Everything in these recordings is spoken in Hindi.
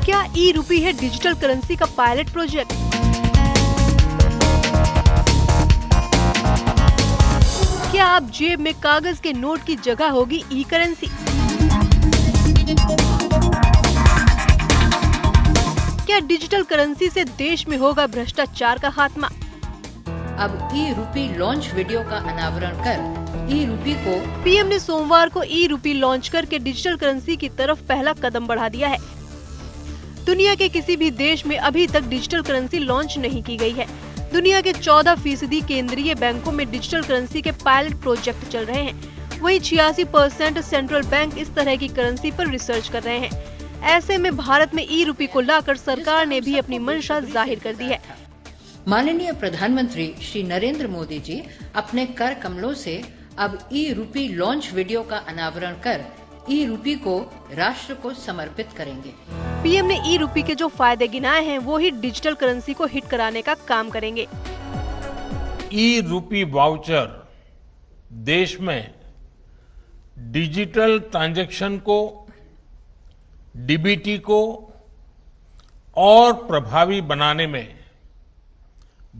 क्या ई-रूपी है डिजिटल करेंसी का पायलट प्रोजेक्ट? क्या अब जेब में कागज के नोट की जगह होगी ई करेंसी? क्या डिजिटल करेंसी से देश में होगा भ्रष्टाचार का खात्मा? अब ई-रूपी लॉन्च वीडियो का अनावरण कर ई-रूपी को पीएम ने सोमवार को ई-रूपी लॉन्च करके डिजिटल करेंसी की तरफ पहला कदम बढ़ा दिया है। दुनिया के किसी भी देश में अभी तक डिजिटल करेंसी लॉन्च नहीं की गई है। दुनिया के 14% केंद्रीय बैंकों में डिजिटल करेंसी के पायलट प्रोजेक्ट चल रहे हैं। वहीं 86% सेंट्रल बैंक इस तरह की करेंसी पर रिसर्च कर रहे हैं। ऐसे में भारत में ई-रूपी को लाकर सरकार ने भी अपनी मंशा जाहिर कर दी है। माननीय प्रधानमंत्री श्री नरेंद्र मोदी जी अपने कर कमलों से अब ई-रूपी लॉन्च वीडियो का अनावरण कर ई-रूपी को राष्ट्र को समर्पित करेंगे। पीएम ने ई-रूपी के जो फायदे गिनाए हैं वो ही डिजिटल करेंसी को हिट कराने का काम करेंगे। ई-रूपी वाउचर देश में डिजिटल ट्रांजैक्शन को, डीबीटी को और प्रभावी बनाने में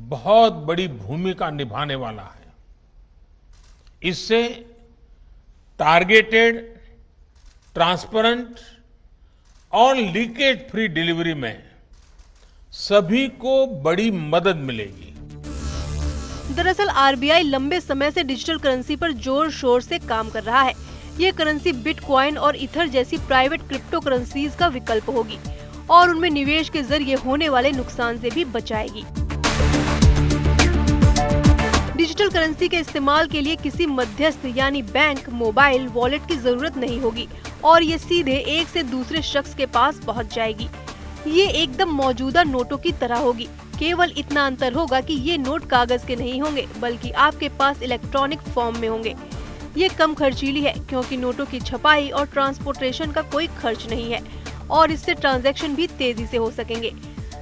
बहुत बड़ी भूमिका निभाने वाला है। इससे टारगेटेड, ट्रांसपेरेंट और लीकेज फ्री डिलीवरी में सभी को बड़ी मदद मिलेगी। दरअसल आरबीआई लंबे समय से डिजिटल करेंसी पर जोर शोर से काम कर रहा है। ये करेंसी बिटकॉइन और इथर जैसी प्राइवेट क्रिप्टो करेंसीज का विकल्प होगी और उनमें निवेश के जरिए होने वाले नुकसान से भी बचाएगी। डिजिटल करेंसी के इस्तेमाल के लिए किसी मध्यस्थ यानी बैंक, मोबाइल, वॉलेट की जरूरत नहीं होगी और ये सीधे एक से दूसरे शख्स के पास पहुंच जाएगी। ये एकदम मौजूदा नोटों की तरह होगी। केवल इतना अंतर होगा कि ये नोट कागज के नहीं होंगे बल्कि आपके पास इलेक्ट्रॉनिक फॉर्म में होंगे। ये कम खर्चीली है क्योंकि नोटों की छपाई और ट्रांसपोर्टेशन का कोई खर्च नहीं है और इससे ट्रांजैक्शन भी तेजी से हो सकेंगे।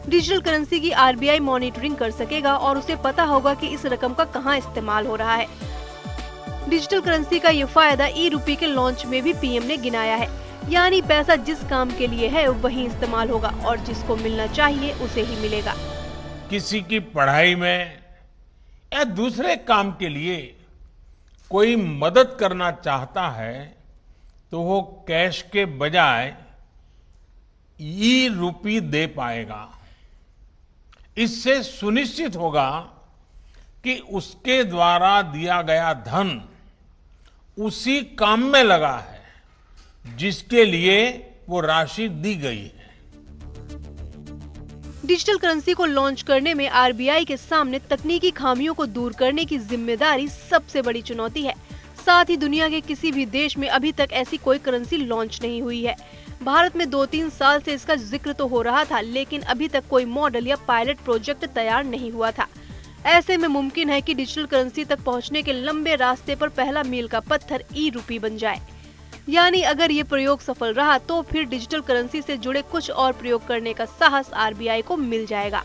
डिजिटल करेंसी की आरबीआई मॉनिटरिंग कर सकेगा और उसे पता होगा कि इस रकम का कहां इस्तेमाल हो रहा है। डिजिटल करेंसी का ये फायदा ई-रूपी के लॉन्च में भी पीएम ने गिनाया है, यानी पैसा जिस काम के लिए है वही इस्तेमाल होगा और जिसको मिलना चाहिए उसे ही मिलेगा। किसी की पढ़ाई में या दूसरे काम के लिए कोई मदद करना चाहता है तो वो कैश के बजाय ई-रूपी दे पाएगा। इससे सुनिश्चित होगा कि उसके द्वारा दिया गया धन उसी काम में लगा है जिसके लिए वो राशि दी गई है। डिजिटल करेंसी को लॉन्च करने में आरबीआई के सामने तकनीकी खामियों को दूर करने की जिम्मेदारी सबसे बड़ी चुनौती है। साथ ही दुनिया के किसी भी देश में अभी तक ऐसी कोई करेंसी लॉन्च नहीं हुई है। भारत में 2-3 साल से इसका जिक्र तो हो रहा था, लेकिन अभी तक कोई मॉडल या पायलट प्रोजेक्ट तैयार नहीं हुआ था। ऐसे में मुमकिन है कि डिजिटल करेंसी तक पहुंचने के लंबे रास्ते पर पहला मील का पत्थर ई-रूपी बन जाए। यानी अगर ये प्रयोग सफल रहा तो फिर डिजिटल करेंसी से जुड़े कुछ और प्रयोग करने का साहस आरबीआई को मिल जाएगा।